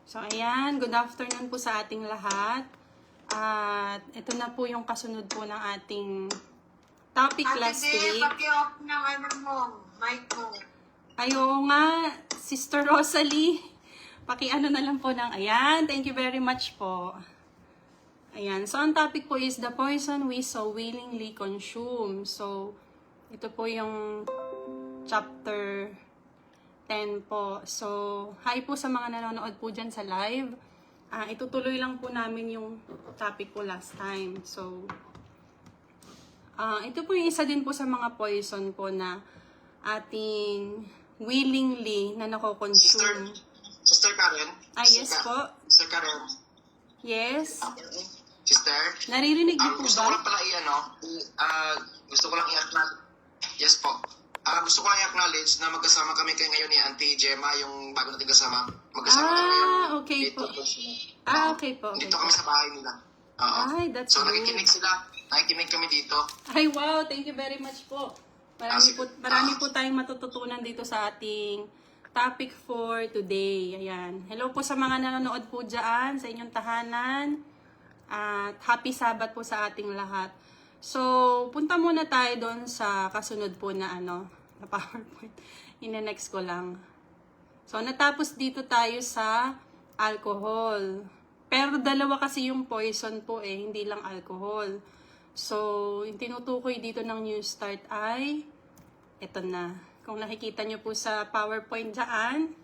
So, ayan. Good afternoon po sa ating lahat. At ito na po yung kasunod po ng ating topic last week. Paki-off ng mic mo. Ayaw nga, Sister Rosalie. Paki-ano na lang po ng ayan. Thank you very much po. Ayan. So, ang topic po is the poison we so willingly consume. So, ito po yung chapter 10 po. So, hi po sa mga nanonood po dyan sa live. Itutuloy lang po namin yung topic po last time. So, ito po yung isa din po sa mga poison po na ating willingly na nako-consume. Sister Karen? Yes po. Sister Karen? Yes. Sister? Naririnig niyo po gusto ko ba? lang pala gusto ko lang i-acknowledge. Yes po. Gusto ko lang i-acknowledge na magkasama kami kayo ngayon ni Auntie Gemma, yung bago natin kasama. Magkasama kami ngayon. Okay Dito, po. Okay po. Okay. Dito kami sa bahay nila. Oo. Ay, that's So, good. nakikinig sila. Nakikinig kami dito. Ay, wow. Thank you very much po. Marami po tayong matututunan dito sa ating topic for today. Ayan. Hello po sa mga nanonood po dyan sa inyong tahanan. At happy Sabbath po sa ating lahat. So, punta muna tayo doon sa kasunod po na na PowerPoint. Ine-next ko lang. So, natapos dito tayo sa alcohol. Pero dalawa kasi yung poison po hindi lang alcohol. So, yung tinutukoy dito ng New Start ay ito na. Kung nakikita nyo po sa PowerPoint dyan,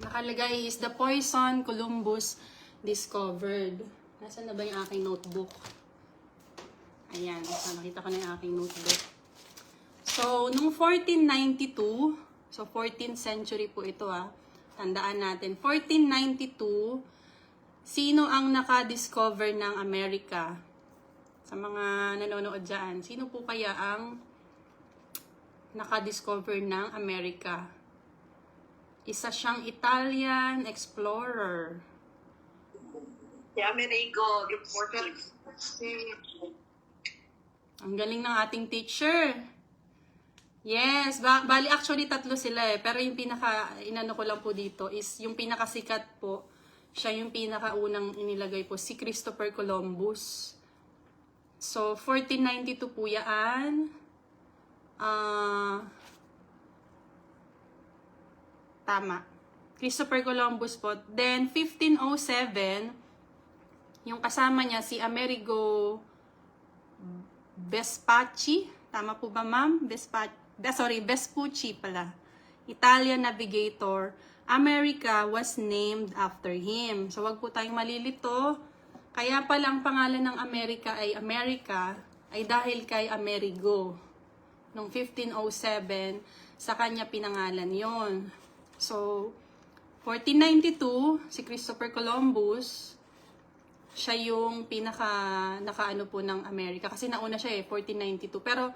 nakalagay is the poison Columbus discovered. Nasaan na ba yung aking notebook? Ayan, so nakita ko na yung aking notebook. So, nung 1492, so 14th century po ito tandaan natin, 1492, sino ang naka-discover ng Amerika? Sa mga nanonood dyan, sino po kaya ang naka-discover ng Amerika? Isa siyang Italian explorer. Si Amerigo, yung Portuguese. Ang galing ng ating teacher. Yes, bali actually tatlo sila pero yung inano ko lang po dito is yung pinakasikat po, siya yung pinakaunang inilagay po, si Christopher Columbus. So, 1492 po yan. Tama. Christopher Columbus po. Then, 1507, yung kasama niya, si Amerigo Vespucci. Tama po ba, ma'am? Vespucci pala. Italian navigator. America was named after him. So, wag po tayong malilito. Kaya pala ang pangalan ng America ay dahil kay Amerigo. Noong 1507, sa kanya pinangalan yon. So, 1492, si Christopher Columbus, siya yung nakaano po ng Amerika. Kasi nauna siya 1492. Pero,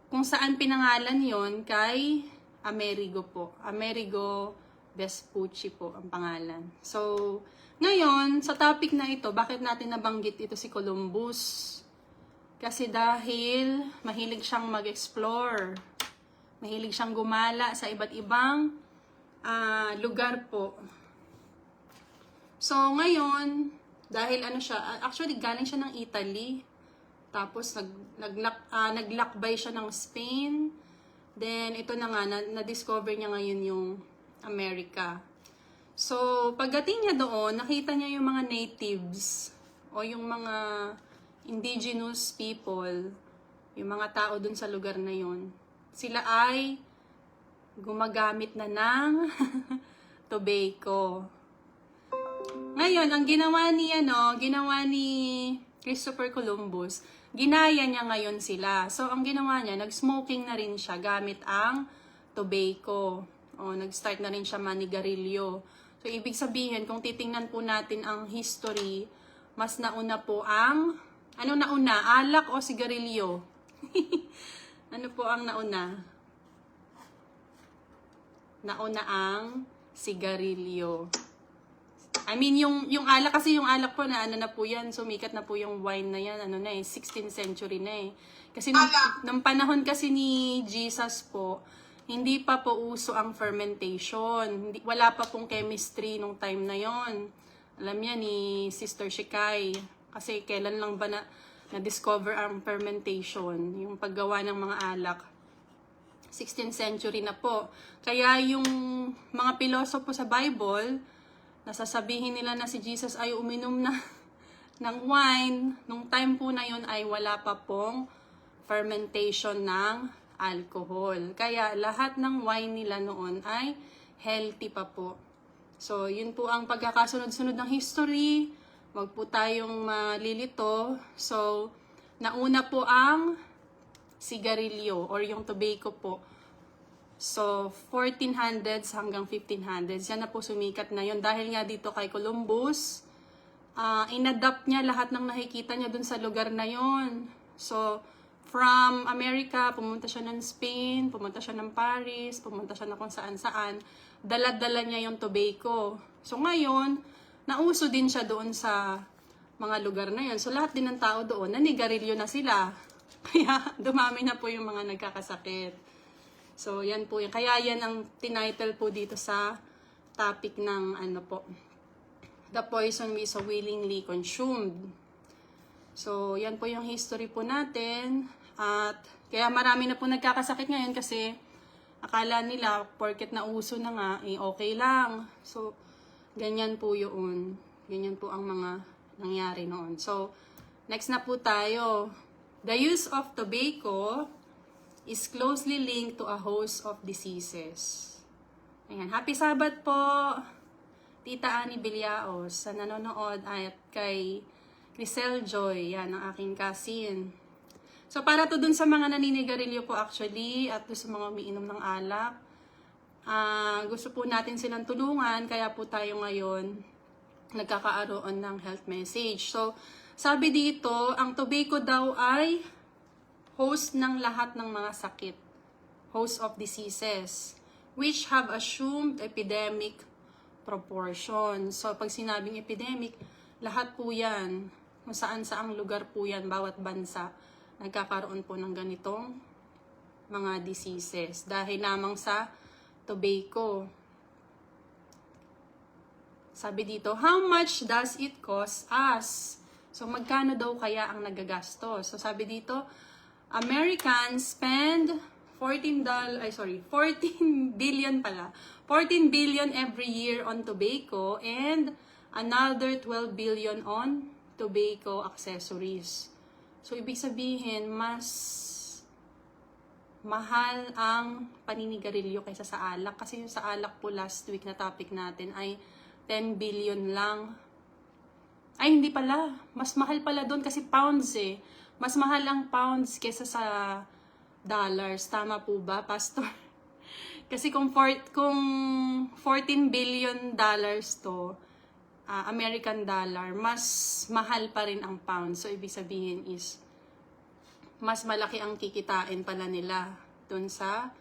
kung saan pinangalan yon kay Amerigo po. Amerigo Vespucci po ang pangalan. So, ngayon, sa topic na ito, bakit natin nabanggit ito si Columbus? Kasi dahil mahilig siyang mag-explore. Mahilig siyang gumala sa iba't ibang lugar po. So, ngayon, dahil actually galing siya ng Italy. Tapos naglakbay siya ng Spain. Then ito na nga na-discover niya ngayon yung America. So pagdating niya doon, nakita niya yung mga natives o yung mga indigenous people, yung mga tao doon sa lugar na yun. Sila ay gumagamit na ng tobacco. Ngayon, ang ginawa ni Christopher Columbus, ginaya niya ngayon sila. So, ang ginawa niya, nag-smoking na rin siya gamit ang tobacco. O, nag-start na rin siya manigarilyo. So, ibig sabihin, kung titingnan po natin ang history, mas nauna po ang, nauna? Alak o sigarilyo? Ano po ang nauna? Nauna ang sigarilyo. I mean, yung alak kasi, yung alak po na na po yan, sumikat na po yung wine na yan, 16th century na Kasi nung panahon kasi ni Jesus po, hindi pa po uso ang fermentation. Wala pa pong chemistry nung time na yon. Alam niya ni Sister Shikai. Kasi kailan lang ba na-discover ang fermentation, yung paggawa ng mga alak. 16th century na po. Kaya yung mga pilosopo sa Bible, nasasabihin nila na si Jesus ay uminom na ng wine. Nung time po na yun ay wala pa pong fermentation ng alcohol. Kaya lahat ng wine nila noon ay healthy pa po. So, yun po ang pagkakasunod-sunod ng history. Wag po tayong malilito. So, nauna po ang sigarilyo or yung tobacco po. So, 1400s hanggang 1500s. Yan na po sumikat na yun. Dahil nga dito kay Columbus, inadapt niya lahat ng nakikita niya dun sa lugar na yon. So, from America, pumunta siya ng Spain, pumunta siya ng Paris, pumunta siya na kung saan-saan. Dala-dala niya yung tobacco. So, ngayon, nauso din siya doon sa mga lugar na yon. So, lahat din ng tao doon, nanigarilyo na sila. Kaya, dumami na po yung mga nagkakasakit. So, yan po. Kaya yan ang tinitle po dito sa topic ng ano po, The Poison We So Willingly Consumed. So, yan po yung history po natin. At kaya marami na po nagkakasakit ngayon kasi akala nila, porket nauso na nga, okay lang. So, ganyan po yun. Ganyan po ang mga nangyari noon. So, next na po tayo. The use of tobacco is closely linked to a host of diseases. Ayan. Happy Sabbath po, Tita Annie Biliaos, sa nanonood, at kay Crisel Joy, yan, ang aking cousin. So, para to dun sa mga naninigarilyo po actually, at dun sa mga umiinom ng alak, gusto po natin silang tulungan, kaya po tayo ngayon nagkakaroon ng health message. So, sabi dito, ang tobacco daw ay host ng lahat ng mga sakit, host of diseases, which have assumed epidemic proportion. So, pag sinabing epidemic, lahat po yan, kung saan-saang lugar po yan, bawat bansa, nagkakaroon po ng ganitong mga diseases dahil lamang sa tobacco. Sabi dito, how much does it cost us? So, magkano daw kaya ang nagagastos? So, sabi dito, Americans spend 14 billion pala. 14 billion every year on tobacco and another 12 billion on tobacco accessories. So, ibig sabihin, mas mahal ang paninigarilyo kaysa sa alak. Kasi yung sa alak po last week na topic natin ay 10 billion lang. Ay, hindi pala. Mas mahal pala doon kasi pounds eh. Mas mahal ang pounds kaysa sa dollars. Tama po ba, Pastor? Kasi kung 14 billion dollars to, American dollar, mas mahal pa rin ang pound. So, ibig sabihin is, mas malaki ang kikitain pala nila dun sa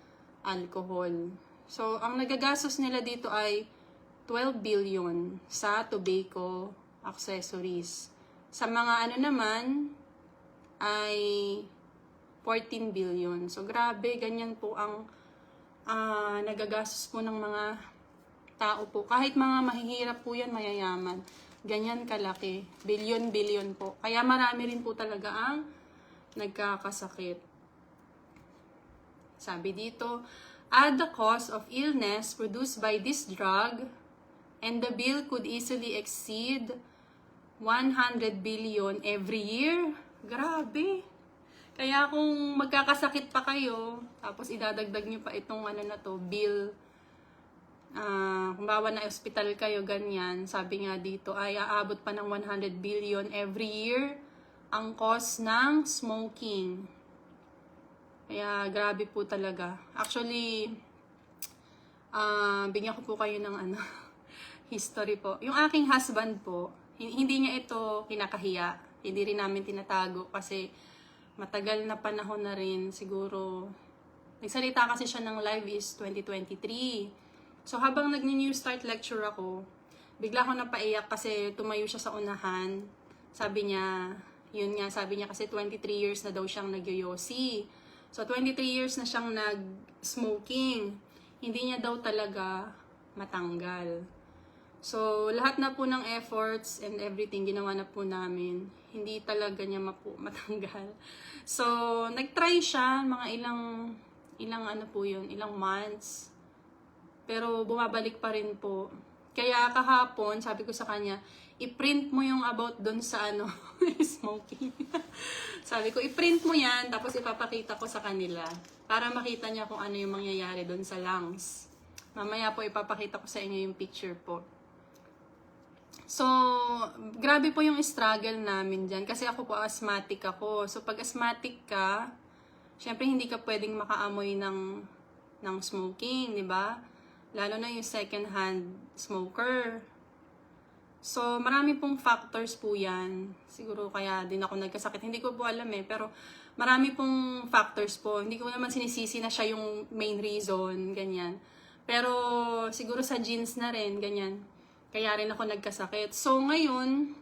alcohol. So, ang nagagastos nila dito ay 12 billion sa tobacco accessories. Sa mga ano naman, ay 14 billion. So, grabe, ganyan po ang nagagastos po ng mga tao po. Kahit mga mahihirap po yan, mayayaman. Ganyan kalaki. Billion po. Kaya marami rin po talaga ang nagkakasakit. Sabi dito, add the cost of illness produced by this drug and the bill could easily exceed 100 billion every year. Grabe. Kaya kung magkakasakit pa kayo, tapos idadagdag nyo pa itong ano na to, bill, kung bawa na hospital kayo, ganyan, sabi nga dito, ay aabot pa ng 100 billion every year ang cost ng smoking. Kaya grabe po talaga. Actually, bigyan ko po kayo ng ano, history po. Yung aking husband po, hindi niya ito kinakahiya. Hindi rin namin tinatago kasi matagal na panahon na rin. Siguro, nagsalita kasi siya ng live is 2023. So, habang nag-new start lecture ako, bigla ako napaiyak kasi tumayo siya sa unahan. Sabi niya, yun nga, sabi niya kasi 23 years na daw siyang nagyoyosi. So, 23 years na siyang nag-smoking. Hindi niya daw talaga matanggal. So, lahat na po ng efforts and everything ginawa na po namin. Hindi talaga niya matanggal. So, nag-try siya mga ilang ano po yun, ilang months. Pero bumabalik pa rin po. Kaya kahapon, sabi ko sa kanya, i-print mo yung about doon sa ano, smoking. Sabi ko, i-print mo yan, tapos ipapakita ko sa kanila para makita niya kung ano yung mangyayari doon sa lungs. Mamaya po ipapakita ko sa inyo yung picture po. So, grabe po yung struggle namin dyan. Kasi ako po, asthmatic ako. So, pag asthmatic ka, syempre hindi ka pwedeng makaamoy ng smoking, di ba? Lalo na yung second-hand smoker. So, marami pong factors po yan. Siguro kaya din ako nagkasakit. Hindi ko po alam pero marami pong factors po. Hindi ko naman sinisisi na siya yung main reason, ganyan. Pero siguro sa genes na rin, ganyan. Kaya rin ako nagkasakit. So, ngayon,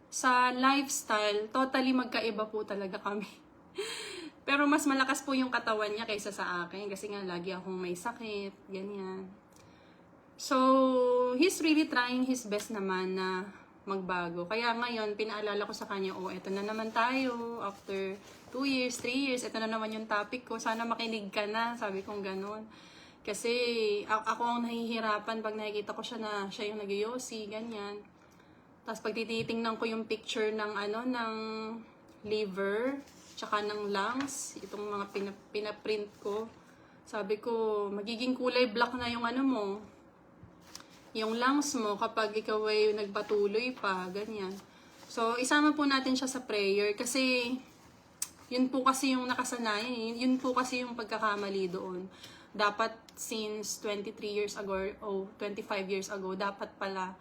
sa lifestyle, totally magkaiba po talaga kami. Pero mas malakas po yung katawan niya kaysa sa akin. Kasi nga, lagi akong may sakit, ganyan. So, he's really trying his best naman na magbago. Kaya ngayon, pinaalala ko sa kanya, eto na naman tayo. After 2 years, 3 years, eto na naman yung topic ko. Sana makinig ka na. Sabi kong ganun. Kasi ako ang nahihirapan pag nakikita ko siya na siya yung nag-yosi, ganyan. Tapos pag tinitingnan ko yung picture ng ng liver, tsaka ng lungs, itong mga pinaprint ko, sabi ko, magiging kulay black na yung mo, yung lungs mo kapag ikaw ay nagpatuloy pa, ganyan. So, isama po natin siya sa prayer kasi yun po kasi yung nakasanayan, yun po kasi yung pagkakamali doon. Dapat since 23 years ago o 25 years ago, dapat pala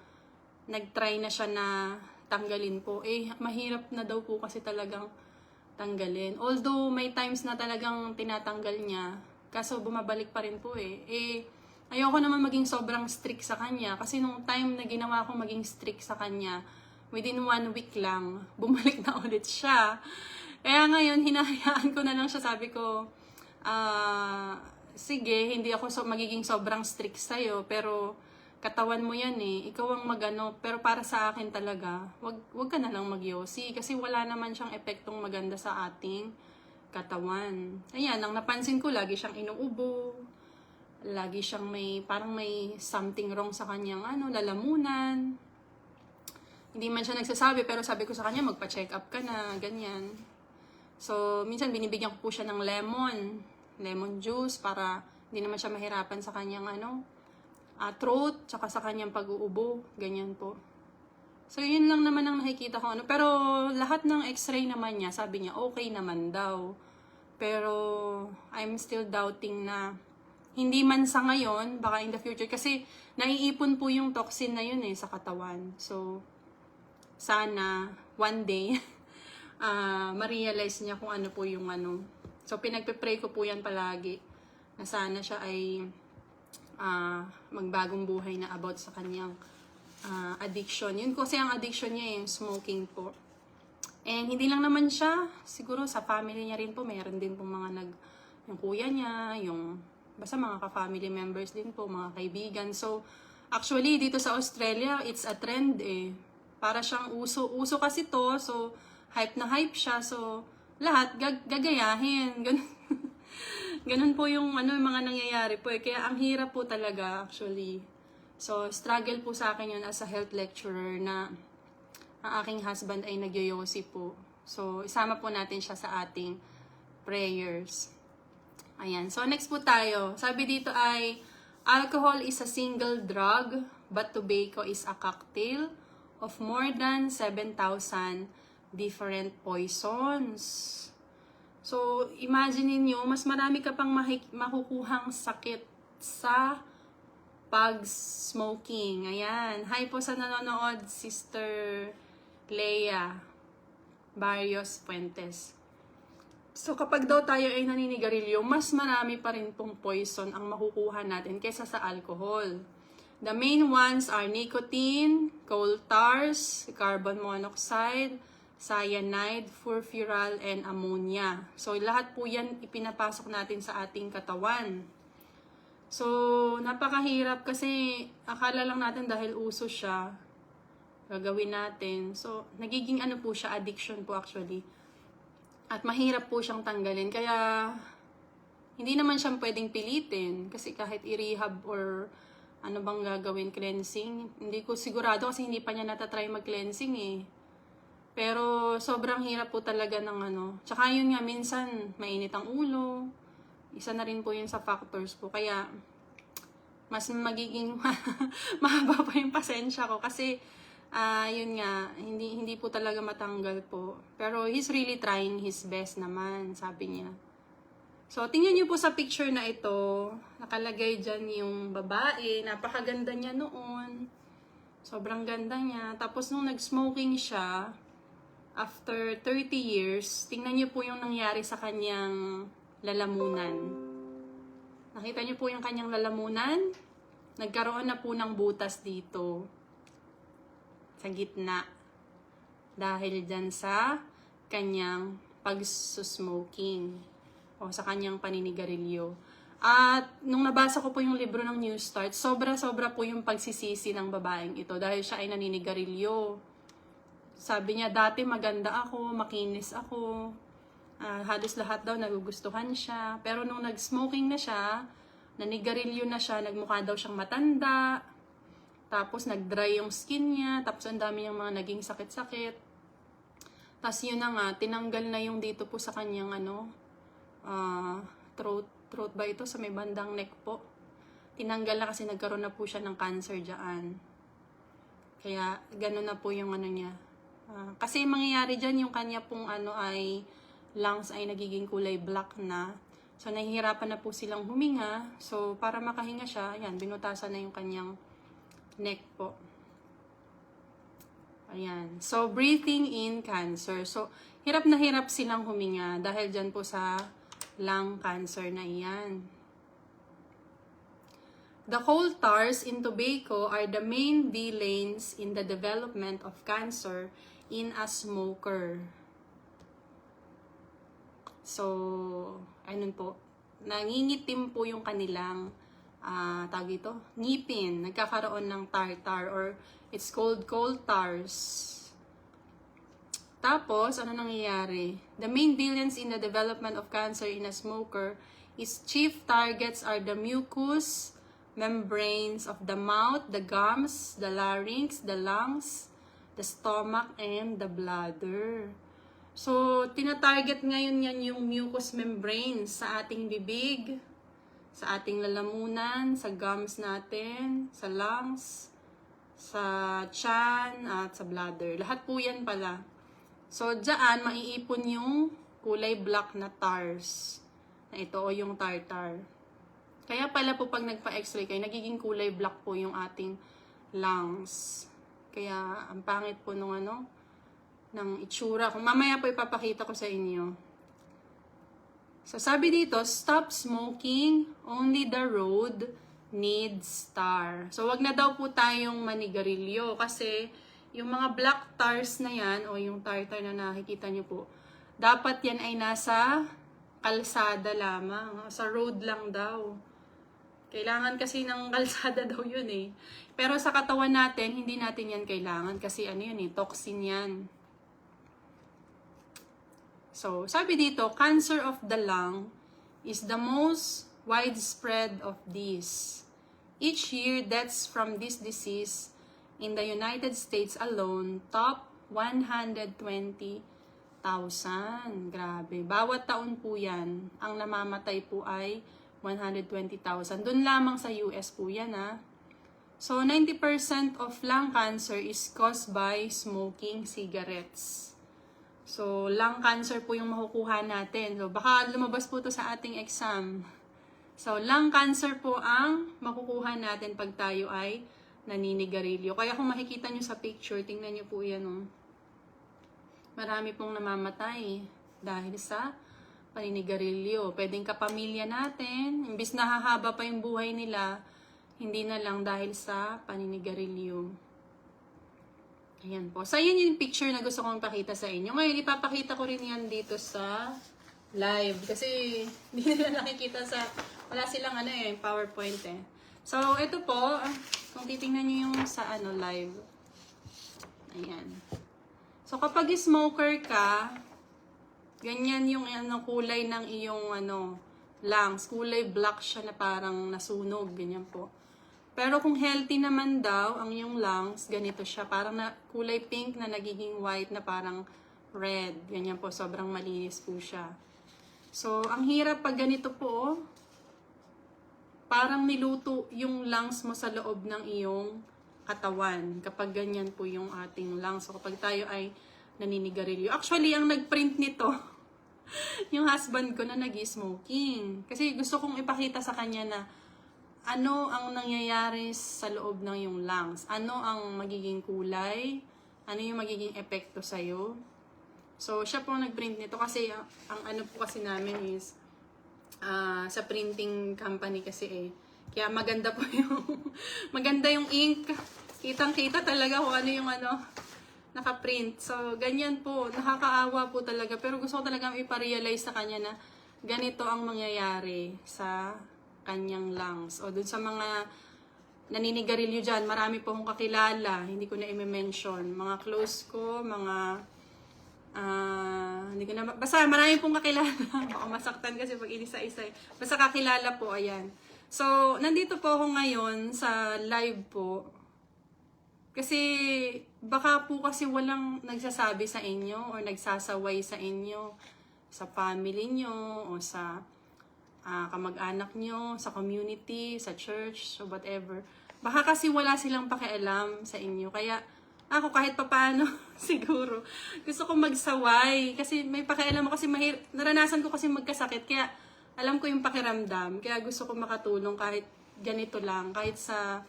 nag-try na siya na tanggalin po. Mahirap na daw po kasi talagang tanggalin. Although may times na talagang tinatanggal niya, kaso bumabalik pa rin po ayoko naman maging sobrang strict sa kanya kasi nung time na ginawa ko maging strict sa kanya, within 1 week lang, bumalik na ulit siya. Kaya ngayon, hinahayaan ko na lang siya, sabi ko, sige, hindi ako magiging sobrang strict sa'yo, pero katawan mo yan ikaw ang magano, pero para sa akin talaga, wag ka na lang magyosi, kasi wala naman siyang epektong maganda sa ating katawan. Ayan, ang napansin ko, lagi siyang inuubo, lagi siyang parang may something wrong sa kanyang lalamunan. Hindi man siya nagsasabi, pero sabi ko sa kanya, magpa-check up ka na, ganyan. So, minsan binibigyan ko po siya ng lemon juice para hindi naman siya mahirapan sa kanyang throat, tsaka sa kanyang pag-uubo, ganyan po. So, yun lang naman ang nakikita ko. Pero lahat ng x-ray naman niya, sabi niya, okay naman daw. Pero I'm still doubting na hindi man sa ngayon, baka in the future. Kasi naiipon po yung toxin na yun sa katawan. So, sana one day, ma-realize niya kung ano po yung So, pinagpe-pray ko po yan palagi na sana siya ay magbagong buhay na about sa kanyang addiction. Yun kasi ang addiction niya yung smoking po. And hindi lang naman siya, siguro sa family niya rin po, mayroon din po mga yung kuya niya, basta mga ka-family members din po, mga kaibigan. So, actually, dito sa Australia, it's a trend Para siyang uso kasi to, so hype na hype siya, so lahat gagayahin. Ganun po yung mga nangyayari po Kaya ang hirap po talaga actually. So struggle po sa akin yun as a health lecturer na ang aking husband ay nagyoyosi po. So isama po natin siya sa ating prayers. Ayan. So next po tayo. Sabi dito ay alcohol is a single drug but tobacco is a cocktail of more than 7,000 different poisons. So, imagine niyo mas marami ka pang makukuhang sakit sa pag-smoking. Ayan. Hi po sa nanonood, Sister Leia Barrios Puentes. So, kapag daw tayo ay naninigarilyo, mas marami pa rin pong poison ang makukuha natin kaysa sa alcohol. The main ones are nicotine, coal tars, carbon monoxide, cyanide, furfural, and ammonia. So, lahat po yan ipinapasok natin sa ating katawan. So, napakahirap kasi akala lang natin dahil uso siya, gagawin natin. So, nagiging ano po siya, addiction po actually. At mahirap po siyang tanggalin. Kaya, hindi naman siyang pwedeng pilitin. Kasi kahit i-rehab or ano bang gagawin, cleansing, hindi ko sigurado kasi hindi pa niya natatry mag-cleansing eh. Pero sobrang hirap po talaga ng ano. Tsaka yun nga, minsan mainit ang ulo. Isa na rin po yun sa factors po. Kaya, mas magiging mahaba pa yung pasensya ko. Kasi, yun nga, hindi po talaga matanggal po. Pero he's really trying his best naman, sabi niya. So, tingnan niyo po sa picture na ito. Nakalagay dyan yung babae. Napakaganda niya noon. Sobrang ganda niya. Tapos nung nag-smoking siya, after 30 years, tingnan niyo po yung nangyari sa kanyang lalamunan. Nakita niyo po yung kanyang lalamunan? Nagkaroon na po ng butas dito. Sa gitna. Dahil dyan sa kanyang pag-smoking. O sa kanyang paninigarilyo. At nung nabasa ko po yung libro ng New Start, sobra-sobra po yung pagsisisi ng babaeng ito dahil siya ay naninigarilyo. Sabi niya, dati maganda ako, makinis ako, halos lahat daw nagugustuhan siya. Pero nung nag-smoking na siya, nanigarilyo na siya, nagmukha daw siyang matanda, tapos nag-dry yung skin niya, tapos ang dami niyang mga naging sakit-sakit. Tapos yun na nga, tinanggal na yung dito po sa kanyang throat ba ito? Sa may bandang neck po. Tinanggal na kasi nagkaroon na po siya ng cancer dyan. Kaya, gano'n na po yung ano niya. Kasi mangyayari dyan yung kanya pong ay lungs ay nagiging kulay black na. So, nahihirapan na po silang huminga. So, para makahinga siya, ayan, binutasan na yung kanyang neck po. Ayan. So, breathing in cancer. So, hirap na hirap silang huminga dahil dyan po sa lung cancer na iyan. The coal tars in tobacco are the main villains in the development of cancer in a smoker. So, ayun po, nangingitim po yung kanilang tawag ito, ngipin, nagkakaroon ng tartar or it's called coal tars. Tapos, ano nangyayari? The main villains in the development of cancer in a smoker is chief targets are the mucous membranes of the mouth, the gums, the larynx, the lungs, the stomach, and the bladder. So, tinatarget ngayon yan yung mucous membranes sa ating bibig, sa ating lalamunan, sa gums natin, sa lungs, sa tiyan, at sa bladder. Lahat po yan pala. So, dyan, maiipon yung kulay black na tars. Na ito, o yung tartar. Kaya pala po pag nagpa-x-ray kayo, nagiging kulay black po yung ating lungs. Kaya, ang pangit po nung ng itsura. Kung mamaya po ipapakita ko sa inyo. So, sabi dito, stop smoking, only the road needs tar. So, wag na daw po tayong manigarilyo kasi yung mga black tars na yan, o yung tartar na nakikita nyo po, dapat yan ay nasa kalsada lamang. Sa road lang daw. Kailangan kasi ng kalsada daw yun eh. Pero sa katawan natin, hindi natin yan kailangan kasi toxin yan. So, sabi dito, cancer of the lung is the most widespread of these. Each year, deaths from this disease in the United States alone, top 120,000. Grabe. Bawat taon po yan, ang namamatay po ay 120,000. Doon lamang sa US po yan So, 90% of lung cancer is caused by smoking cigarettes. So, lung cancer po yung makukuha natin. So, baka lumabas po to sa ating exam. So, lung cancer po ang makukuha natin pag tayo ay naninigarilyo. Kaya kung makikita nyo sa picture, tingnan nyo po yan. Marami pong namamatay dahil sa paninigarilyo. Pwedeng kapamilya natin, imbis na hahaba pa yung buhay nila, hindi na lang dahil sa paninigarilyo. Ayan po. So, yun yung picture na gusto kong pakita sa inyo. Ngayon, ipapakita ko rin yan dito sa live. Kasi, hindi nila nakikita sa, wala silang PowerPoint eh. So, ito po, kung titingnan nyo yung sa live. Ayan. So, kapag smoker ka, ganyan yung kulay ng iyong lungs. Kulay black siya na parang nasunog. Ganyan po. Pero kung healthy naman daw, ang iyong lungs, ganito siya. Parang kulay pink na nagiging white na parang red. Ganyan po. Sobrang malinis po siya. So, ang hirap pag ganito po, parang niluto yung lungs mo sa loob ng iyong katawan. Kapag ganyan po yung ating lungs. So, kapag tayo ay naninigarilyo. Actually, ang nagprint nito, yung husband ko na nag-smoking. Kasi gusto kong ipakita sa kanya na ano ang nangyayari sa loob ng yung lungs. Ano ang magiging kulay. Ano yung magiging epekto sa'yo. So, siya po nag-print nito kasi ang ano po kasi namin is sa printing company kasi kaya maganda po yung maganda yung ink. Kitang-kita talaga kung ano yung naka-print. So, ganyan po. Nakakaawa po talaga. Pero gusto ko talaga iparealize sa kanya na ganito ang mangyayari sa kanyang lungs. O dun sa mga naninigarilyo dyan, marami po akong kakilala. Hindi ko na i-mention. Mga close ko, mga hindi ko na, basta marami pong kakilala. Baka masaktan kasi pag inisa-isa. Basta kakilala po, ayan. So, nandito po ako ngayon sa live po. Kasi, baka po kasi walang nagsasabi sa inyo or nagsasaway sa inyo, sa family nyo, o sa kamag-anak nyo, sa community, sa church, o whatever. Baka kasi wala silang pakialam sa inyo. Kaya, ako kahit papaano, siguro, gusto ko magsaway. Kasi may pakialam ako kasi naranasan ko kasi magkasakit. Kaya alam ko yung pakiramdam. Kaya gusto ko makatulong kahit ganito lang. Kahit sa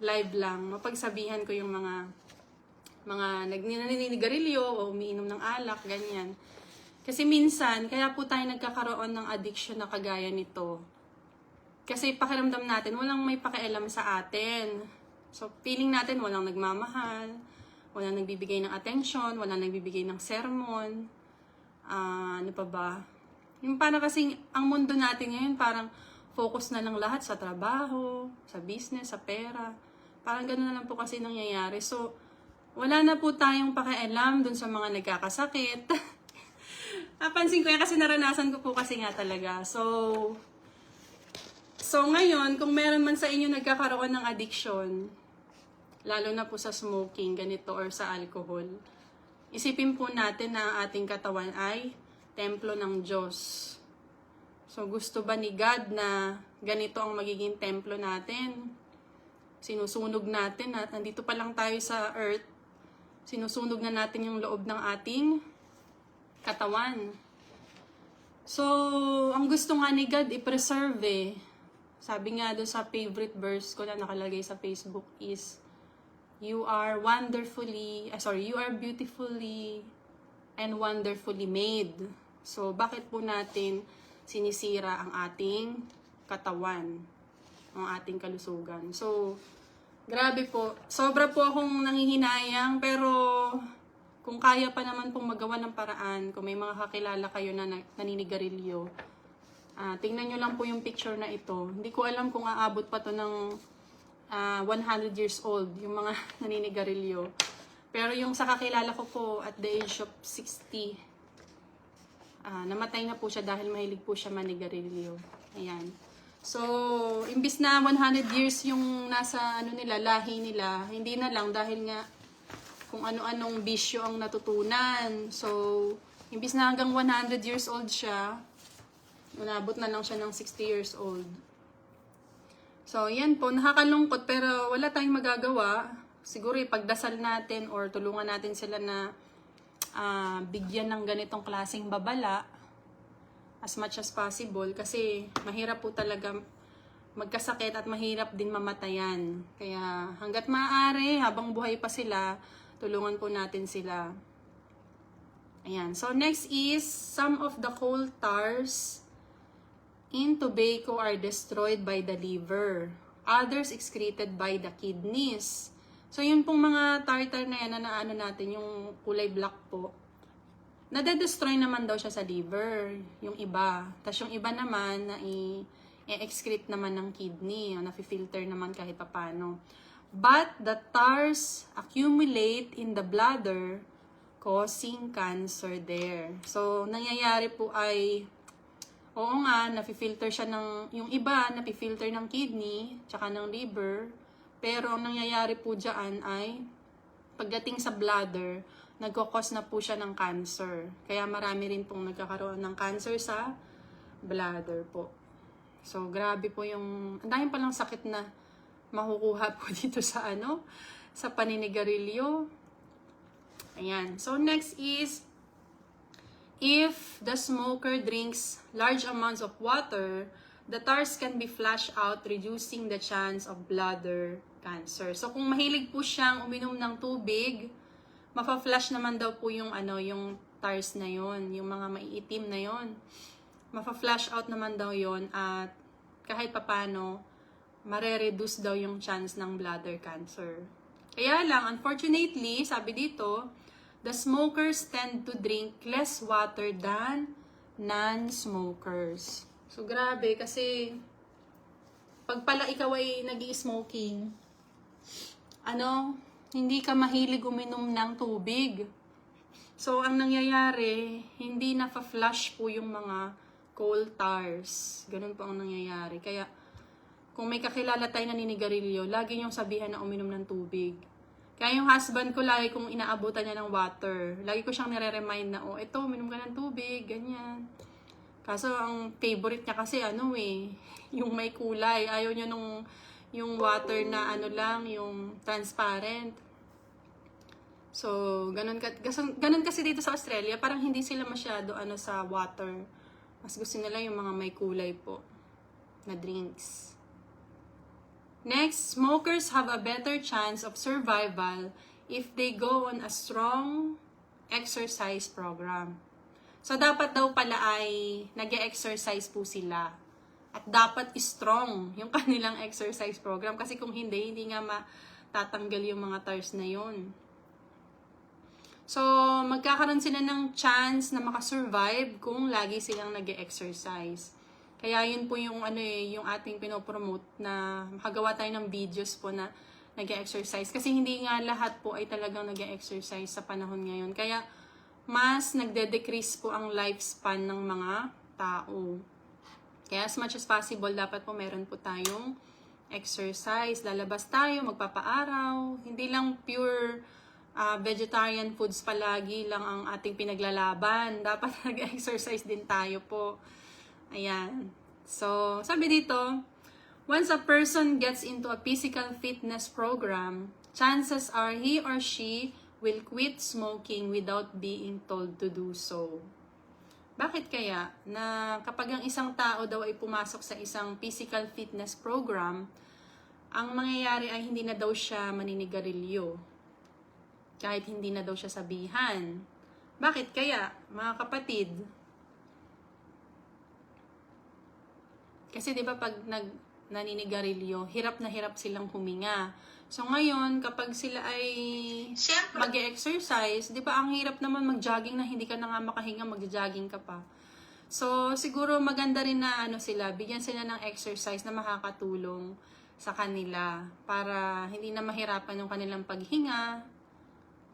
live lang. Mapagsabihan ko yung mga naninigarilyo o umiinom ng alak, ganyan. Kasi minsan, kaya po tayo nagkakaroon ng addiction na kagaya nito. Kasi pakiramdam natin, walang may pakialam sa atin. So, feeling natin walang nagmamahal, walang nagbibigay ng attention, walang nagbibigay ng sermon. Ano pa ba? Yung parang kasing, ang mundo natin ngayon, parang focus na lang lahat sa trabaho, sa business, sa pera. Parang gano'n na lang po kasi nangyayari. So, wala na po tayong pakialam dun sa mga nagkakasakit. Napansin ko yan kasi naranasan ko po kasi nga talaga. So ngayon, kung meron man sa inyo nagkakaroon ng addiction, lalo na po sa smoking, ganito, or sa alcohol, isipin po natin na ang ating katawan ay templo ng Diyos. So, gusto ba ni God na ganito ang magiging templo natin? Sinusunog natin at nandito pa lang tayo sa earth, sinusunog na natin yung loob ng ating katawan. So, ang gusto nga ni God i-preserve Sabi nga doon sa favorite verse ko na nakalagay sa Facebook is, you are beautifully and wonderfully made. So, bakit po natin sinisira ang ating katawan, ang ating kalusugan? So, grabe po. Sobra po akong nanghihinayang, pero kung kaya pa naman pong magawa ng paraan, kung may mga kakilala kayo na naninigarilyo, tingnan nyo lang po yung picture na ito. Hindi ko alam kung aabot pa to ng 100 years old, yung mga naninigarilyo. Pero yung sa kakilala ko po, at the age of 60, namatay na po siya dahil mahilig po siya manigarilyo. Ayan. So, imbis na 100 years yung nasa lahi nila, hindi na lang dahil nga kung ano-anong bisyo ang natutunan. So, imbis na hanggang 100 years old siya, unabot na lang siya ng 60 years old. So, yan po, nakakalungkot pero wala tayong magagawa. Siguro ipagdasal natin or tulungan natin sila na bigyan ng ganitong klaseng babala as much as possible kasi mahirap po talaga magkasakit at mahirap din mamatayan. Kaya hanggat maaari, habang buhay pa sila, tulungan po natin sila. Ayan. So, next is, some of the coal tars in tobacco are destroyed by the liver. Others excreted by the kidneys. So, yun pong mga tartar na yan na naano natin, yung kulay black po, nade-destroy naman daw siya sa liver, yung iba. Tapos yung iba naman, na i-excrete naman ng kidney, o na-filter naman kahit papano. But the tars accumulate in the bladder, causing cancer there. So, nangyayari po ay, oo nga, nafi-filter siya ng, yung iba, nafi-filter ng kidney, tsaka ng liver, pero ang nangyayari po dyan ay, pagdating sa bladder, nagkukos na po siya ng cancer. Kaya marami rin pong nagkakaroon ng cancer sa bladder po. So, grabe po yung, ang dahil palang sakit na makukuha po dito sa sa paninigarilyo. Ayan. So, next is, if the smoker drinks large amounts of water, the tars can be flushed out, reducing the chance of bladder cancer. So, kung mahilig po siyang uminom ng tubig, mafa-flush naman daw po yung yung tars na yon, yung mga maiitim na yon. Mafa-flush out naman daw yon at kahit papano mare-reduce daw yung chance ng bladder cancer. Kaya lang, unfortunately, sabi dito, the smokers tend to drink less water than non-smokers. So, grabe kasi pag pala ikaw ay nag-i-smoking, hindi ka mahilig uminom ng tubig. So, ang nangyayari, hindi na-flush po yung mga coal tars. Ganun po ang nangyayari. Kaya, kung may kakilala tayo na naninigarilyo, lagi niyong sabihan na uminom ng tubig. Kaya yung husband ko, lagi kong inaabutan niya ng water. Lagi ko siyang nire-remind na, ito, uminom ka ng tubig, ganyan. Kaso, ang favorite niya kasi, yung may kulay. Ayaw niya yung water na yung transparent. So, ganun kasi dito sa Australia, parang hindi sila masyado sa water. Mas gusto nila yung mga may kulay po na drinks. Next, smokers have a better chance of survival if they go on a strong exercise program. So, dapat daw pala ay nag-exercise po sila. At dapat strong yung kanilang exercise program. Kasi kung hindi nga matatanggal yung mga tars na yun. So, magkakaroon sila ng chance na makasurvive kung lagi silang nag-exercise. Kaya yun po yung yung ating pinopromote na makagawa tayo ng videos po na nag-exercise. Kasi hindi nga lahat po ay talagang nag-exercise sa panahon ngayon. Kaya, mas nagde-decrease po ang lifespan ng mga tao. Kaya as much as possible, dapat po meron po tayong exercise. Lalabas tayo, magpapaaraw. Hindi lang pure vegetarian foods palagi lang ang ating pinaglalaban. Dapat nag-exercise din tayo po. Ayan. So, sabi dito, once a person gets into a physical fitness program, chances are he or she will quit smoking without being told to do so. Bakit kaya na kapag ang isang tao daw ay pumasok sa isang physical fitness program, ang mangyayari ay hindi na daw siya maninigarilyo. Kahit hindi na daw siya sabihan. Bakit kaya, mga kapatid? Kasi 'di ba pag naninigarilyo, hirap na hirap silang huminga. So ngayon, kapag sila ay mag-exercise, 'di ba ang hirap naman mag-jogging na hindi ka na nga makahinga, mag-jogging ka pa. So siguro maganda rin na sila, bigyan sila ng exercise na makakatulong sa kanila para hindi na mahirapan yung kanilang paghinga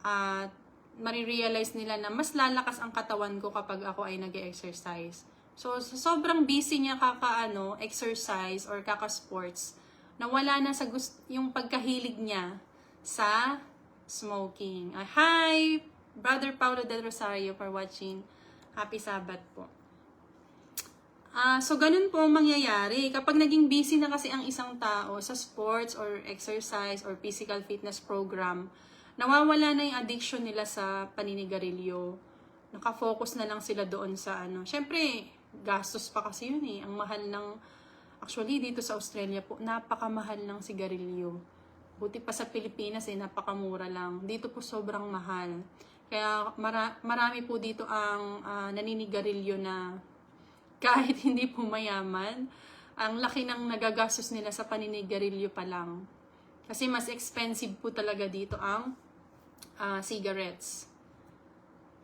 at marirealize nila na mas lalakas ang katawan ko kapag ako ay nag-exercise. So, sobrang busy niya exercise or kaka-sports, na wala na sa yung pagkahilig niya sa smoking. Hi, Brother Paulo del Rosario for watching. Happy Sabbath po. So, ganun po ang mangyayari. Kapag naging busy na kasi ang isang tao sa sports or exercise or physical fitness program, nawawala na yung addiction nila sa paninigarilyo. Nakafocus na lang sila doon sa Siyempre, gastos pa kasi yun eh. Ang mahal actually dito sa Australia po, napakamahal ng sigarilyo. Buti pa sa Pilipinas napakamura lang. Dito po sobrang mahal. Kaya marami po dito ang naninigarilyo na kahit hindi po mayaman, ang laki ng nagagastos nila sa paninigarilyo pa lang. Kasi mas expensive po talaga dito ang cigarettes.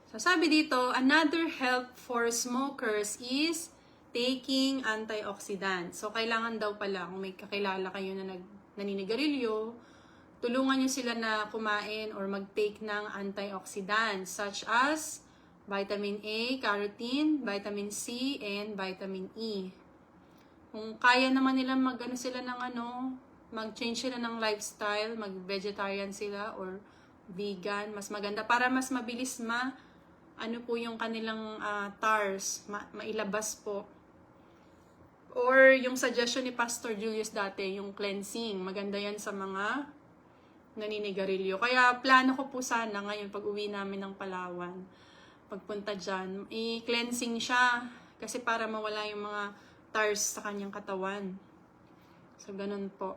So sabi dito, another help for smokers is taking antioxidants. So kailangan daw pala, kung may kakilala kayo na naninigarilyo, tulungan nyo sila na kumain or mag-take ng antioxidants such as vitamin A, carotene, vitamin C, and vitamin E. Kung kaya naman nila mag-change sila ng lifestyle, mag-vegetarian sila or vegan, mas maganda para mas mabilis po yung kanilang TARS, mailabas po. Or yung suggestion ni Pastor Julius dati, yung cleansing, maganda yan sa mga naninigarilyo. Kaya plano ko po sana ngayon pag uwi namin ng Palawan, pagpunta dyan, i-cleansing siya kasi para mawala yung mga TARS sa kanyang katawan. So, ganun po.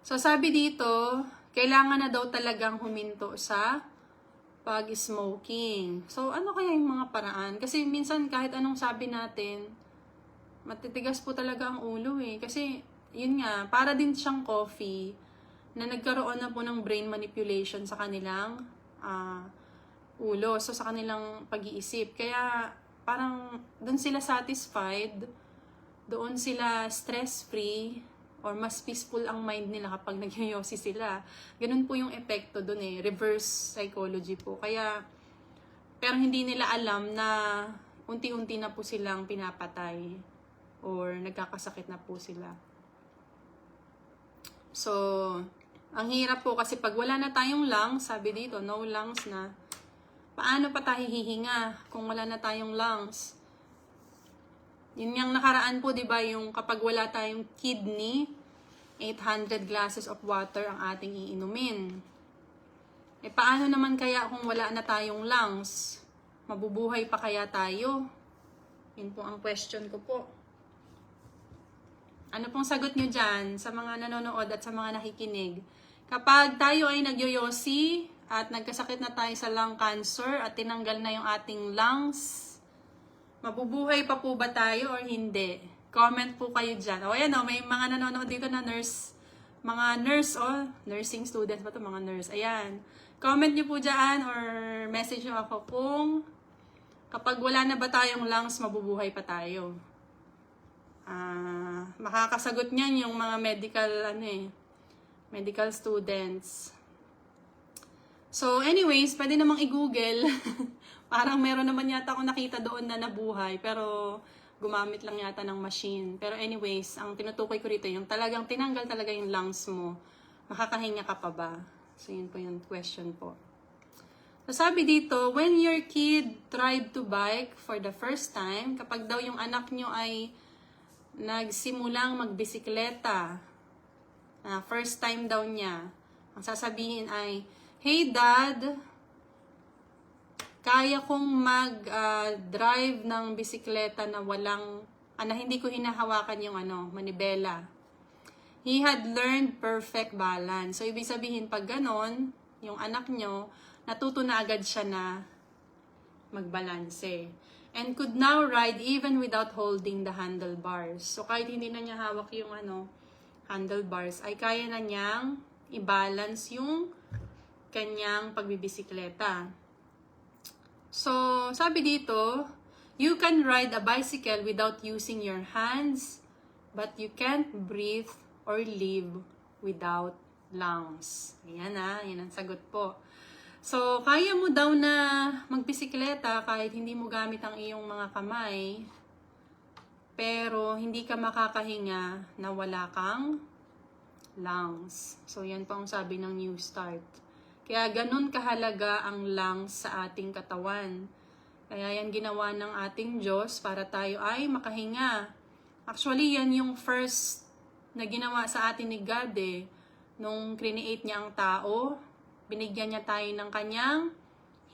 So, sabi dito, kailangan na daw talagang huminto sa pag-smoking. So, ano kaya yung mga paraan? Kasi minsan kahit anong sabi natin, matitigas po talaga ang ulo eh. Kasi, yun nga, para din siyang coffee na nagkaroon na po ng brain manipulation sa kanilang ulo. So, sa kanilang pag-iisip. Kaya, parang doon sila satisfied, doon sila stress-free, or mas peaceful ang mind nila kapag nagyoyosi sila. Ganun po yung epekto doon eh. Reverse psychology po. Kaya, pero hindi nila alam na unti-unti na po silang pinapatay or nagkakasakit na po sila. So, ang hirap po kasi pag wala na tayong lungs, sabi dito, no lungs na, paano pa tayo hihinga kung wala na tayong lungs? Yun yung nakaraan po, di ba, yung kapag wala tayong kidney, 800 glasses of water ang ating iinumin. E paano naman kaya kung wala na tayong lungs? Mabubuhay pa kaya tayo? Yun po ang question ko po. Ano pong sagot nyo dyan sa mga nanonood at sa mga nakikinig? Kapag tayo ay nagyoyosi at nagkasakit na tayo sa lung cancer at tinanggal na yung ating lungs, mabubuhay pa po ba tayo or hindi? Comment po kayo dyan. O ayan o, may mga nanonood dito na nurse. Mga nurse nursing students ba ito? Mga nurse. Ayan. Comment nyo po dyan or message nyo ako kung kapag wala na ba tayong lungs, mabubuhay pa tayo. Makakasagot niyan yung mga medical students. So anyways, pwede namang i-google. Parang meron naman yata akong nakita doon na nabuhay, pero gumamit lang yata ng machine. Pero anyways, ang tinutukoy ko rito, yung talagang tinanggal talaga yung lungs mo, makakahinga ka pa ba? So yun po yung question po. So sabi dito, when your kid tried to bike for the first time, kapag daw yung anak nyo ay nagsimulang magbisikleta, first time daw niya, ang sasabihin ay, "Hey Dad, kaya kong mag-drive ng bisikleta na na hindi ko hinahawakan yung manibela." He had learned perfect balance. So, ibig sabihin, pag ganon, yung anak nyo, natuto na agad siya na magbalanse. And could now ride even without holding the handlebars. So, kahit hindi na niya hawak yung handlebars, ay kaya na niyang i-balance yung kanyang pagbibisikleta. So, sabi dito, you can ride a bicycle without using your hands, but you can't breathe or live without lungs. Ayan yan ang sagot po. So, kaya mo daw na magbisikleta kahit hindi mo gamit ang iyong mga kamay, pero hindi ka makakahinga na wala kang lungs. So, yan po ang sabi ng New Start. Kaya ganun kahalaga ang lungs sa ating katawan. Kaya yan ginawa ng ating Diyos para tayo ay makahinga. Actually, yan yung first na ginawa sa atin ni God eh. Nung create niya ang tao, binigyan niya tayo ng kanyang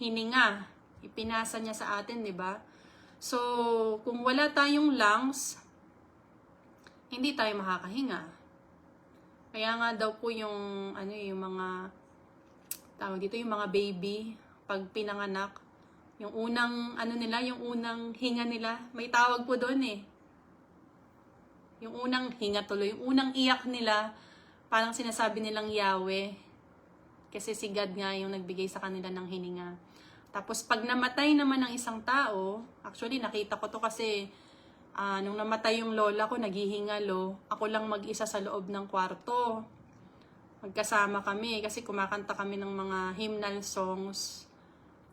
hininga. Ipinasa niya sa atin, di ba? So, kung wala tayong lungs, hindi tayo makakahinga. Kaya nga daw po yung yung mga tawag dito, yung mga baby pag pinanganak, yung unang yung unang hinga nila, may tawag po doon eh. Yung unang hinga tuloy, yung unang iyak nila, parang sinasabi nilang Yahweh. Kasi si God nga yung nagbigay sa kanila ng hininga. Tapos pag namatay naman ng isang tao, actually nakita ko to kasi nung namatay yung lola ko, naghihingalo. Ako lang mag-isa sa loob ng kwarto. Magkasama kami kasi kumakanta kami ng mga hymnal songs.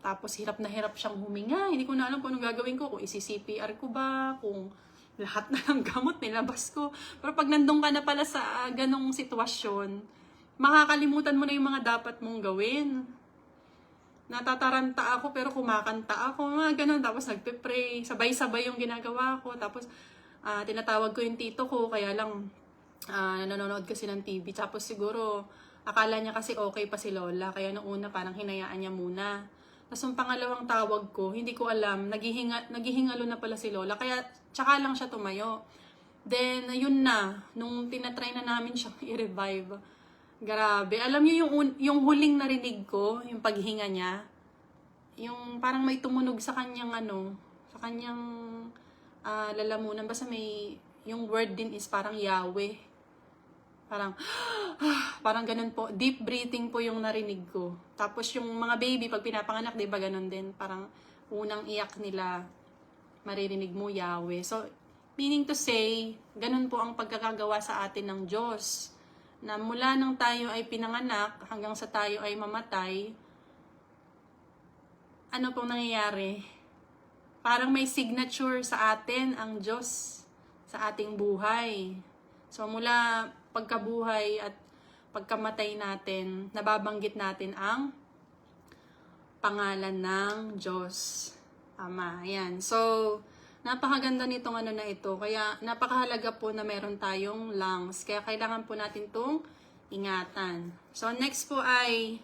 Tapos hirap na hirap siyang huminga. Hindi ko na alam kung anong gagawin ko. Kung isi-CPR ko ba, kung lahat na ng gamot nilabas ko. Pero pag nandun ka na pala sa ganong sitwasyon, makakalimutan mo na yung mga dapat mong gawin. Natataranta ako pero kumakanta ako. Ganon. Tapos nagpe-pray. Sabay-sabay yung ginagawa ko. Tapos tinatawag ko yung tito ko. Kaya lang nanonood kasi ng TV. Tapos siguro akala niya kasi okay pa si Lola. Kaya nung una parang hinayaan niya muna. Tapos yung pangalawang tawag ko, hindi ko alam, naghihingalo na pala si Lola. Kaya tsaka lang siya tumayo. Then, yun na, nung tinatry na namin siyang i-revive. Grabe. Alam niyo yung huling narinig ko, yung paghinga niya, yung parang may tumunog sa kanyang sa kanyang lalamunan. Basta may, yung word din is parang Yahweh. Parang ganun po. Deep breathing po yung narinig ko. Tapos yung mga baby, pag pinapanganak, di ba ganun din? Parang unang iyak nila, maririnig mo Yahweh. So, meaning to say, ganun po ang pagkakagawa sa atin ng Diyos. Na mula nang tayo ay pinanganak, hanggang sa tayo ay mamatay, ano pong nangyayari? Parang may signature sa atin ang Diyos sa ating buhay. So, mula pagkabuhay at pagkamatay natin, nababanggit natin ang pangalan ng Diyos Ama. Ayan. So, napakaganda nitong na ito. Kaya, napakahalaga po na meron tayong lungs. Kaya, kailangan po natin itong ingatan. So, next po ay,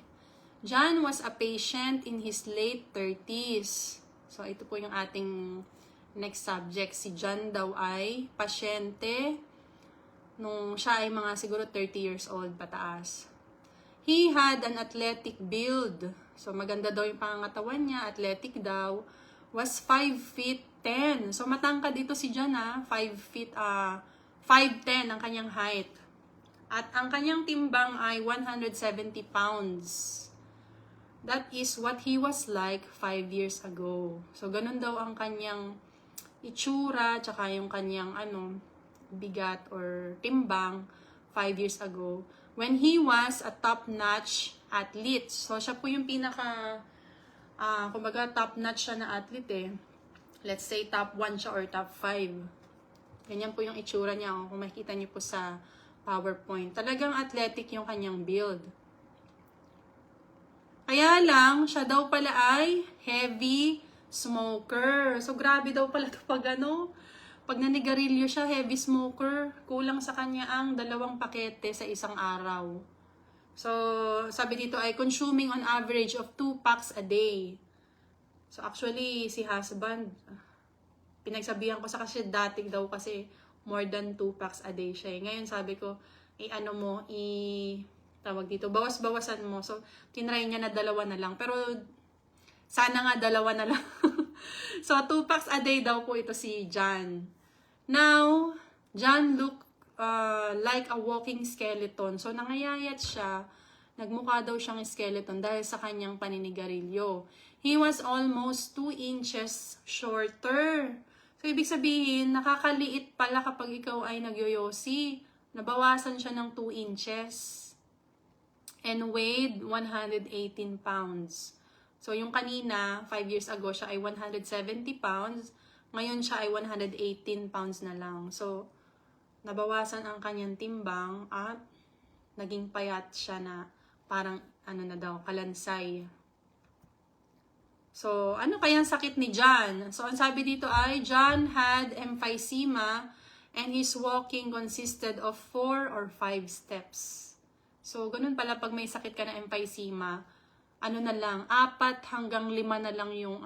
John was a patient in his late 30s. So, ito po yung ating next subject. Si John daw ay pasyente nung siya ay mga siguro 30 years old pataas. He had an athletic build. So, maganda daw yung pangangatawan niya. Athletic daw. Was 5 feet 10. So, matangkad dito si John 5 feet, 5'10 ang kanyang height. At ang kanyang timbang ay 170 pounds. That is what he was like 5 years ago. So, ganun daw ang kanyang itsura, tsaka yung kanyang bigat or timbang 5 years ago when he was a top-notch athlete. So, siya po yung pinaka kumbaga top-notch siya na athlete Let's say top 1 siya or top 5. Ganyan po yung itsura niya kung makikita niyo po sa PowerPoint. Talagang athletic yung kanyang build. Kaya lang, siya daw pala ay heavy smoker. So, grabe daw pala ito pag nanigarilyo siya, heavy smoker, kulang sa kanya ang 2 pakete sa isang araw. So, sabi dito ay consuming on average of 2 packs a day. So, actually, si husband, pinagsabihan ko sa kasi dati daw kasi more than 2 packs a day siya. Ngayon sabi ko, tawag dito, bawas-bawasan mo. So, tinry niya na 2 na lang. Pero, sana nga 2 na lang. So, 2 packs a day daw po ito si John. Now, John looked like a walking skeleton. So, nangayayat siya. Nagmukha daw siyang skeleton dahil sa kanyang paninigarilyo. He was almost 2 inches shorter. So, ibig sabihin, nakakaliit pala kapag ikaw ay nagyoyosi. Nabawasan siya ng 2 inches. And weighed 118 pounds. So, yung kanina, 5 years ago, siya ay 170 pounds. Ngayon siya ay 118 pounds na lang. So, nabawasan ang kanyang timbang at naging payat siya na parang, kalansay. So, ano kaya ang sakit ni John? So, ang sabi dito ay, John had emphysema and his walking consisted of 4 or 5 steps. So, ganun pala pag may sakit ka na emphysema, 4 hanggang 5 na lang yung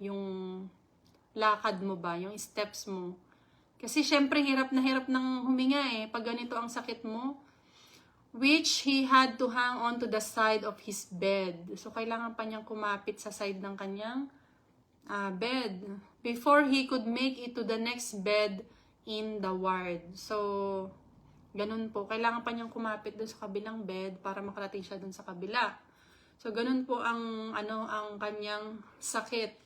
yung lakad mo ba, yung steps mo. Kasi syempre hirap ng huminga pag ganito ang sakit mo. Which he had to hang on to the side of his bed. So kailangan pa niyang kumapit sa side ng kanyang bed before he could make it to the next bed in the ward. So Ganun po. Kailangan pa niyang kumapit doon sa kabilang bed para makarating siya doon sa kabila. So, ganun po ang kanyang sakit.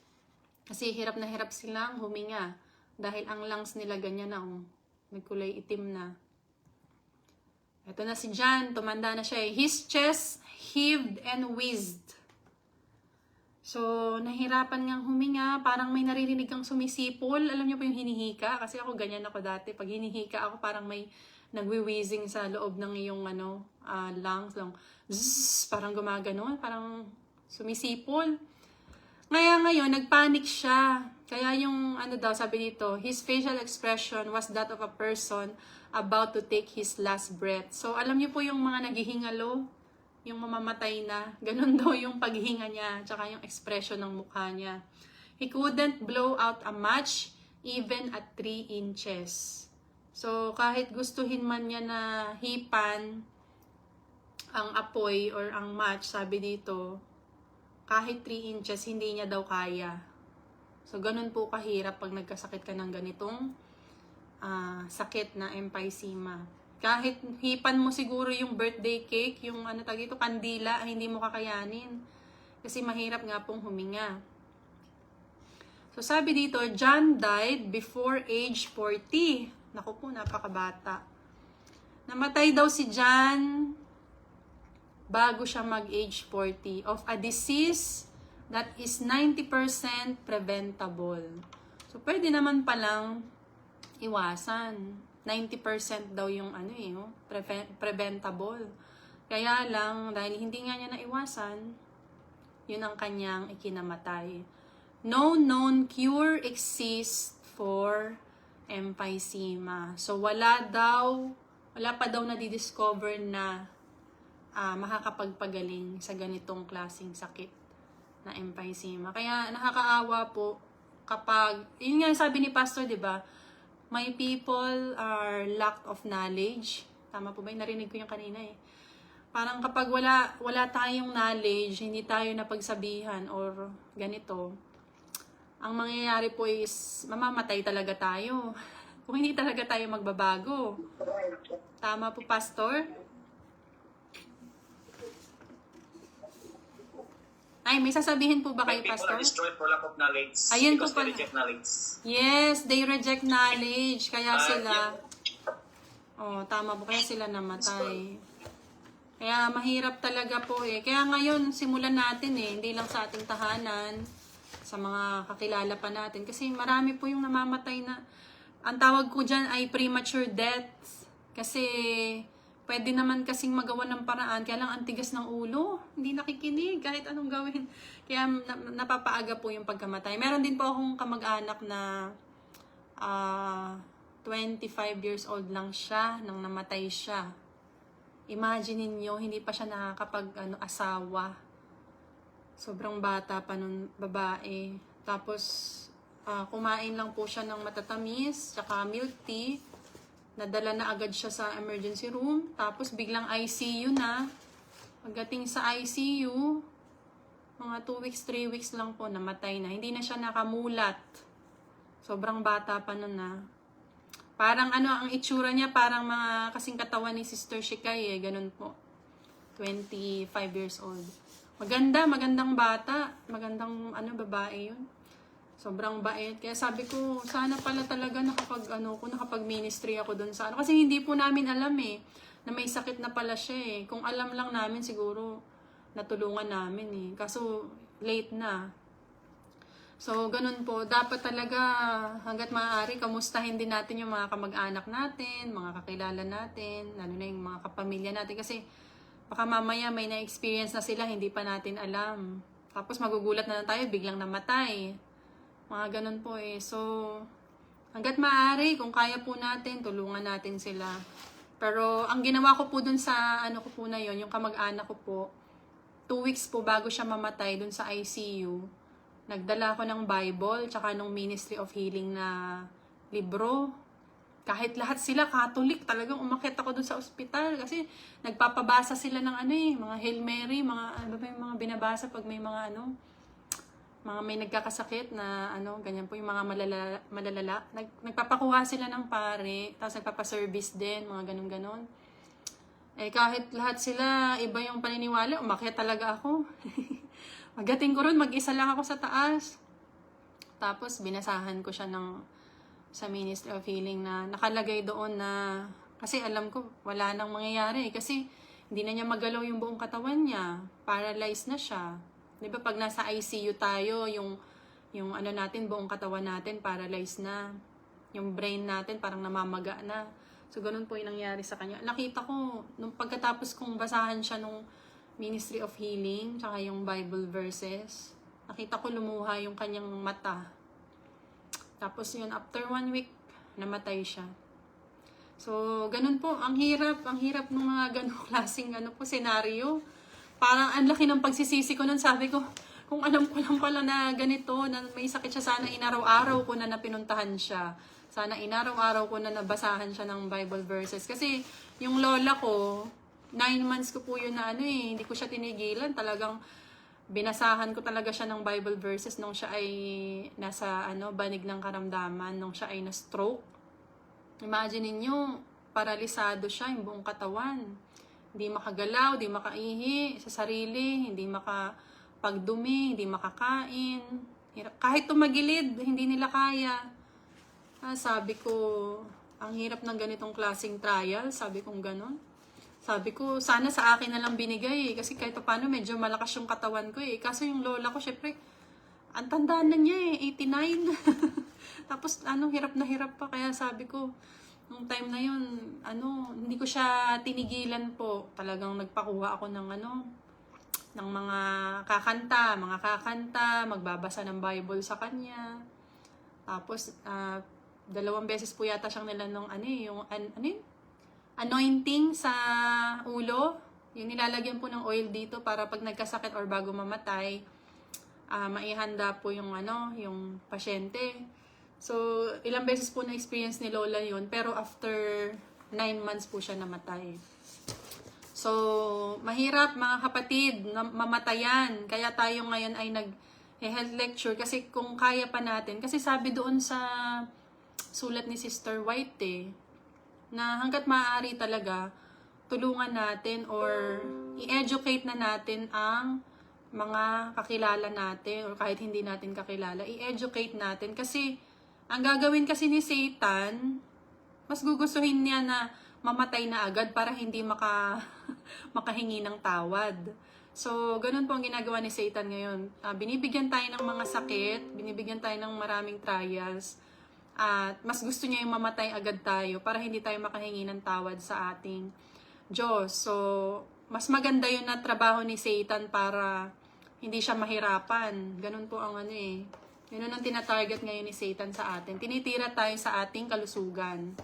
Kasi hirap na hirap silang huminga. Dahil ang lungs nila ganyan na, may kulay itim na. Ito na si John, tumanda na siya eh. His chest heaved and wheezed. So, nahirapan ngang huminga, parang may naririnig kang sumisipol. Alam niyo po yung hinihika? Kasi ako ganyan ako dati. Pag hinihika ako, parang may nagwi-wheezing sa loob ng iyong lungs. Zzz, parang gumaganon, parang sumisipol. Ngayon, nagpanic siya. Kaya yung, sabi dito, his facial expression was that of a person about to take his last breath. So, alam niyo po yung mga naghihingalo, yung mamamatay na, ganun daw yung paghinga niya, tsaka yung expression ng mukha niya. He couldn't blow out a match even at 3 inches. So, kahit gustuhin man niya na hipan ang apoy or ang match, sabi dito, kahit 3 inches, hindi niya daw kaya. So, ganun po kahirap pag nagkasakit ka ng ganitong sakit na emphysema. Kahit hipan mo siguro yung birthday cake, yung kandila, hindi mo kakayanin. Kasi mahirap nga pong huminga. So, sabi dito, John died before age 40. Naku po, napakabata. Namatay daw si John bago siya mag-age 40 of a disease that is 90% preventable. So, pwede naman palang iwasan. 90% daw yung preventable. Kaya lang, dahil hindi nga niya naiwasan, yun ang kanyang ikinamatay. No known cure exists for emphysema. So, wala pa daw na-discover na makakapagpagaling sa ganitong klaseng sakit na emphysema. Kaya nakakaawa po kapag, yun nga sabi ni Pastor, di ba? My people are lack of knowledge. Tama po ba? Narinig ko yung kanina eh. Parang kapag wala tayong knowledge, hindi tayo napagsabihan or ganito, ang mangyayari po is mamamatay talaga tayo. Kung hindi talaga tayo magbabago. Tama po, Pastor? Ay, may sasabihin po ba kayo, Pastor? People are destroyed for lack of knowledge. Ayun po because pala. they reject knowledge. Yes, they reject knowledge. Kaya sila, tama po, kaya sila namatay. Kaya mahirap talaga po eh. Kaya ngayon, simulan natin eh. Hindi lang sa ating tahanan, sa mga kakilala pa natin. Kasi marami po yung namamatay na, ang tawag ko dyan ay premature deaths. Kasi pwede naman kasing magawa ng paraan, kaya lang ang tigas ng ulo, hindi nakikinig kahit anong gawin. Kaya napapaaga po yung pagkamatay. Meron din po akong kamag-anak na 25 years old lang siya nang namatay siya. Imagine niyo, hindi pa siya asawa. Sobrang bata pa nun, babae. Tapos kumain lang po siya ng matatamis, tsaka milk tea. Nadala na agad siya sa emergency room. Tapos biglang ICU na. Pagdating sa ICU, mga 2 weeks, 3 weeks lang po, namatay na. Hindi na siya nakamulat. Sobrang bata pa nun na. Parang ang itsura niya, parang mga kasing katawan ni Sister Shikay eh. Ganun po. 25 years old. Magandang bata. Magandang babae yun. Sobrang bait. Kaya sabi ko, sana pala talaga nakapag-ministry ako dun sa Kasi hindi po namin alam eh, na may sakit na pala siya eh. Kung alam lang namin, siguro natulungan namin eh. Kaso, late na. So, ganun po. Dapat talaga, hanggat maaari, kamustahin din natin yung mga kamag-anak natin, mga kakilala natin, lalo na yung mga kapamilya natin. Kasi, baka mamaya may na-experience na sila, hindi pa natin alam. Tapos, magugulat na lang tayo, biglang namatay. Mga ganun po eh. So, hanggat maaari, kung kaya po natin, tulungan natin sila. Pero, ang ginawa ko po dun sa, yung kamag-anak ko po, 2 weeks po bago siya mamatay dun sa ICU, nagdala ko ng Bible, tsaka ng Ministry of Healing na libro. Kahit lahat sila Catholic, talagang umakyat ako dun sa ospital kasi nagpapabasa sila ng mga Hail Mary, mga binabasa pag may mga mga may nagkakasakit na ano, ganyan po yung mga malalala. Nagpapakuha sila ng pare, tapos nagpapaservice din, mga ganun-ganon. Eh kahit lahat sila, iba yung paniniwala, umakyat talaga ako. Pagdating ko ron, mag-isa lang ako sa taas. Tapos binasahan ko siya sa Ministry of Healing na nakalagay doon na, kasi alam ko wala nang mangyayari. Kasi hindi na niya magalaw yung buong katawan niya. Paralyzed na siya. Di ba pag nasa ICU tayo, yung ano natin, buong katawan natin, paralyzed na. Yung brain natin parang namamaga na. So, ganun po yung nangyari sa kanya. Nakita ko, nung pagkatapos kong basahan siya nung Ministry of Healing, tsaka yung Bible verses, nakita ko lumuha yung kanyang mata. Tapos yun, after 1 week, namatay siya. So, ganun po, ang hirap ng mga ganung klaseng senaryo. Parang ang laki ng pagsisisi ko nun, sabi ko, kung alam ko lang pala na ganito, na may sakit siya, sana inaraw-araw ko na napinuntahan siya. Sana inaraw-araw ko na nabasahan siya ng Bible verses. Kasi yung lola ko, 9 months ko po yun na hindi ko siya tinigilan. Talagang binasahan ko talaga siya ng Bible verses nung siya ay nasa banig ng karamdaman, nung siya ay na-stroke. Imagine niyo, paralisado siya, yung buong katawan. Hindi makagalaw, hindi makaihi sa sarili, hindi makapagdumi, hindi makakain. Kahit tumagilid, hindi nila kaya. Sabi ko, ang hirap ng ganitong klaseng trial, sabi kong ganon. Sabi ko, sana sa akin na lang binigay kasi kahit paano medyo malakas yung katawan ko Kaso yung lola ko, syempre, ang tandaan na niya 89. Tapos, hirap na hirap pa. Kaya sabi ko, nung time na yun, hindi ko siya tinigilan po. Talagang nagpakuha ako ng ng mga kakanta, magbabasa ng Bible sa kanya. Tapos, 2 beses po yata siyang nilanong anointing sa ulo. Yung nilalagyan po ng oil dito para pag nagkasakit or bago mamatay, maihanda po yung yung pasyente. So, ilang beses po na-experience ni Lola yun, pero after 9 months po siya namatay. So, mahirap mga kapatid, mamatayan. Kaya tayo ngayon ay nag-health lecture kasi kung kaya pa natin. Kasi sabi doon sa sulat ni Sister White na hanggat maaari talaga, tulungan natin or i-educate na natin ang mga kakilala natin or kahit hindi natin kakilala, i-educate natin kasi ang gagawin kasi ni Satan, mas gugustuhin niya na mamatay na agad para hindi makahingi ng tawad. So, ganun po ang ginagawa ni Satan ngayon. Binibigyan tayo ng mga sakit, binibigyan tayo ng maraming trials, at mas gusto niya yung mamatay agad tayo para hindi tayo makahingi ng tawad sa ating Diyos. So, mas maganda yun na trabaho ni Satan para hindi siya mahirapan. Ganun po ang Yun ang tinatarget ngayon ni Satan sa atin. Tinitira tayo sa ating kalusugan.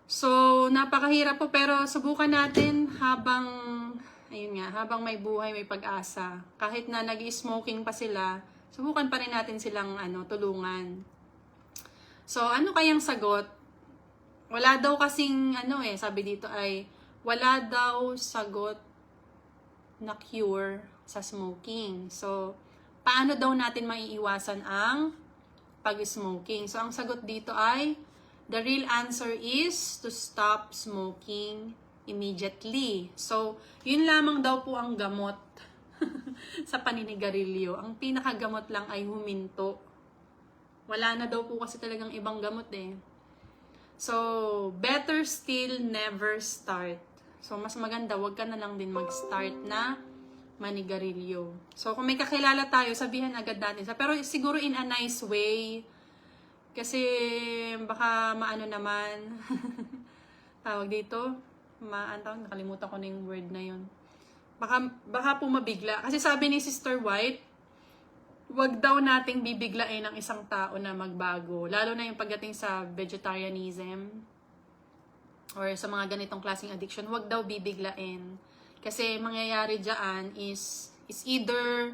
So, napakahirap po pero subukan natin habang may buhay, may pag-asa. Kahit na nag-smoking pa sila, subukan pa rin natin silang tulungan. So, ano kayang sagot? Wala daw kasing sabi dito ay wala daw sagot na cure sa smoking. So, paano daw natin maiiwasan ang pag-smoking? So, ang sagot dito ay, the real answer is to stop smoking immediately. So, yun lamang daw po ang gamot sa paninigarilyo. Ang pinakagamot lang ay huminto. Wala na daw po kasi talagang ibang gamot So, better still never start. So, mas maganda, wag ka na lang din mag-start na manigarilyo. So, kung may kakilala tayo, sabihan agad natin. Pero siguro in a nice way. Kasi baka naman. Tawag dito. Nakalimutan ko na yung word na yun. Baka po mabigla. Kasi sabi ni Sister White, wag daw nating bibiglain ang isang tao na magbago. Lalo na yung pagdating sa vegetarianism or sa mga ganitong klaseng addiction, wag daw bibiglain. Kasi mangyayari dyan is either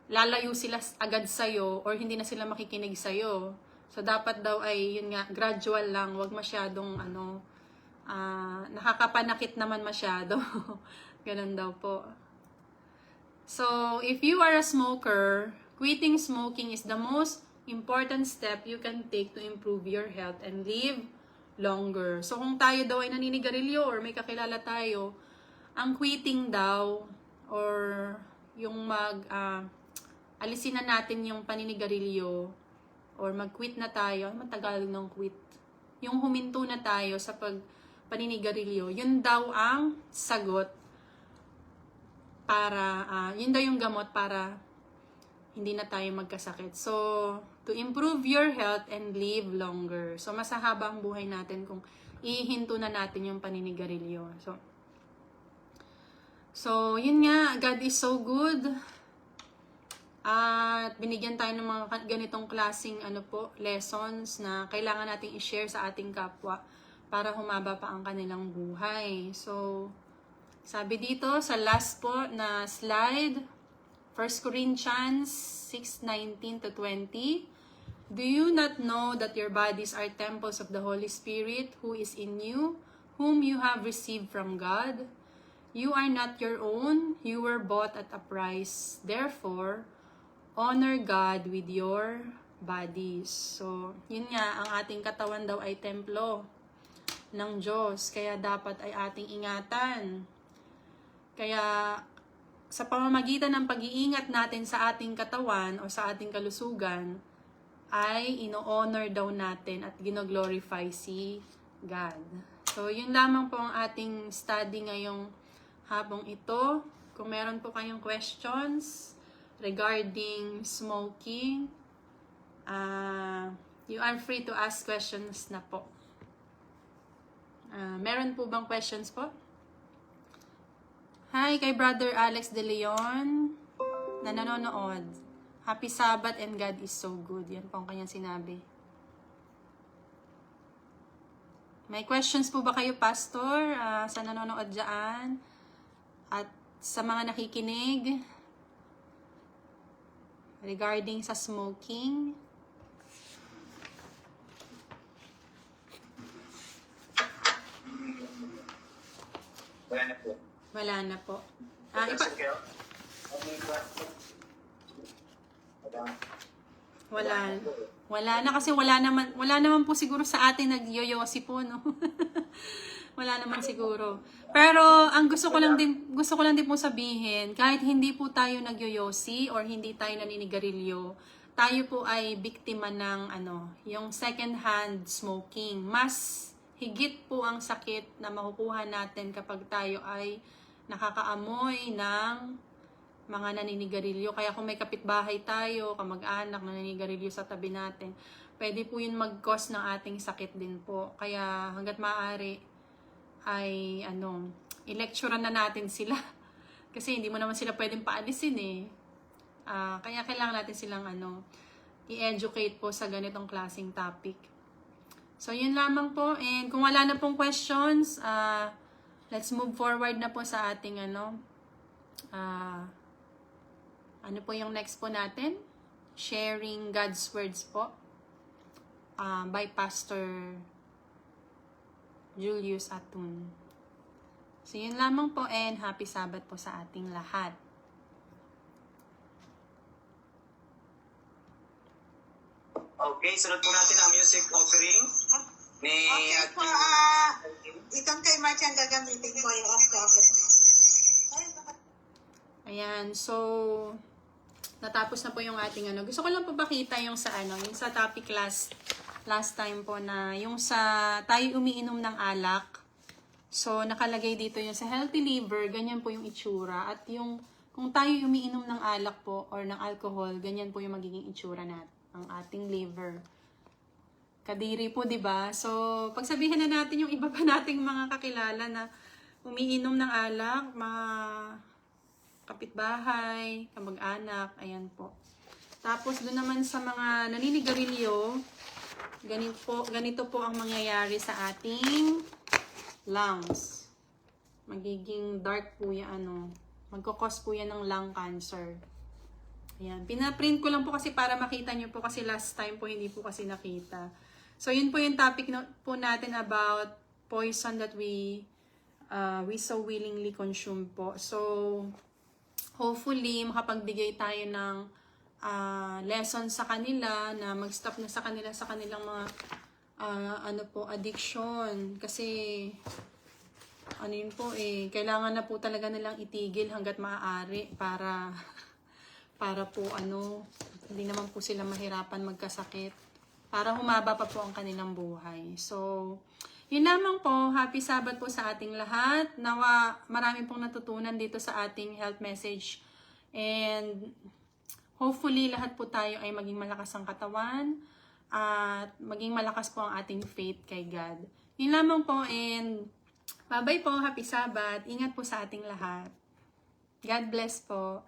lalayo sila agad sa'yo or hindi na sila makikinig sa'yo. So, dapat daw ay, yun nga, gradual lang. Wag masyadong, nakakapanakit naman masyado. Ganun daw po. So, if you are a smoker, Quitting smoking is the most important step you can take to improve your health and live longer. So kung tayo daw ay naninigarilyo or may kakilala tayo, ang quitting daw or yung alisin na natin yung paninigarilyo or mag-quit na tayo, matagal ng quit. Yung huminto na tayo sa paninigarilyo, yun daw ang sagot para, yun daw yung gamot para hindi na tayo magkasakit. So, to improve your health and live longer. So, mas haba ang buhay natin kung ihinto na natin yung paninigarilyo. So, yun nga, God is so good. At binigyan tayo ng mga ganitong klaseng lessons na kailangan nating i-share sa ating kapwa para humaba pa ang kanilang buhay. So, sabi dito sa last po na slide, 1 Corinthians 6:19 to 20. Do you not know that your bodies are temples of the Holy Spirit who is in you, whom you have received from God? You are not your own, you were bought at a price. Therefore, honor God with your bodies. So, yun nga, ang ating katawan daw ay templo ng Diyos. Kaya dapat ay ating ingatan. Kaya, sa pamamagitan ng pag-iingat natin sa ating katawan o sa ating kalusugan, ay ino-honor daw natin at gino-glorify si God. So, yun lamang po ang ating study ngayong habong ito. Kung meron po kayong questions regarding smoking, you are free to ask questions na po. Meron po bang questions po? Hi kay Brother Alex De Leon na nanonood. Happy Sabbath and God is so good. Yan po ang kanyang sinabi. May questions po ba kayo, Pastor? Sa nanonood dyan? At sa mga nakikinig regarding sa smoking? Wala na po. Wala na po. Wala na kasi wala naman po siguro sa atin nagyoyosi po, no? Wala naman siguro. Pero ang gusto ko lang din po sabihin, kahit hindi po tayo nagyoyosi or hindi tayo naninigarilyo, tayo po ay biktima ng yung second hand smoking. Mas higit po ang sakit na makukuha natin kapag tayo ay nakakaamoy ng mga naninigarilyo. Kaya kung may kapitbahay tayo, kamag-anak na naninigarilyo sa tabi natin, pwede po yun mag-cause ng ating sakit din po. Kaya hanggat maaari ay i-lecturean na natin sila. Kasi hindi mo naman sila pwedeng paalisin eh. Kaya kailangan natin silang i-educate po sa ganitong klaseng topic. So yun lamang po. And kung wala na pong questions, let's move forward na po sa ating ano po yung next po natin? Sharing God's words po. By Pastor Julius Atun. So yun lamang po and happy Sabbath po sa ating lahat. Okay, sunod po natin ang music offering ni Okay po, itong kay March ang gagamitin ko yung off-topic. Ayan, so natapos na po yung ating Gusto ko lang po pakita yung sa yung sa topic last time po na yung sa tayo umiinom ng alak. So nakalagay dito yung sa healthy liver, ganyan po yung itsura. At yung kung tayo umiinom ng alak po or ng alcohol, ganyan po yung magiging itsura natin, ang ating liver. Kadiri po, 'di ba? So pagsabihin na natin yung iba pa nating mga kakilala na umiinom ng alak, mga kapitbahay, kamag-anak, ayan po. Tapos doon naman sa mga naninigarilyo, ganito po ang mangyayari sa ating lungs. Magiging dark po yan, magkukos po yan ng lung cancer. Ayan, pinaprint ko lang po kasi para makita nyo po kasi last time po hindi po kasi nakita. So yun po yung topic po natin about poison that we so willingly consume po. So hopefully, makapagbigay tayo ng lesson sa kanila na mag-stop na sa kanila sa kanilang mga addiction. Kasi yun po kailangan na po talaga nilang itigil hanggat maaari para po hindi naman po sila mahirapan magkasakit. Para humaba pa po ang kanilang buhay. So, yun lamang po. Happy Sabbath po sa ating lahat. Nawa marami pong natutunan dito sa ating health message. And hopefully lahat po tayo ay maging malakas ang katawan at maging malakas po ang ating faith kay God. Yun lamang po and bye-bye po. Happy Sabbath. Ingat po sa ating lahat. God bless po.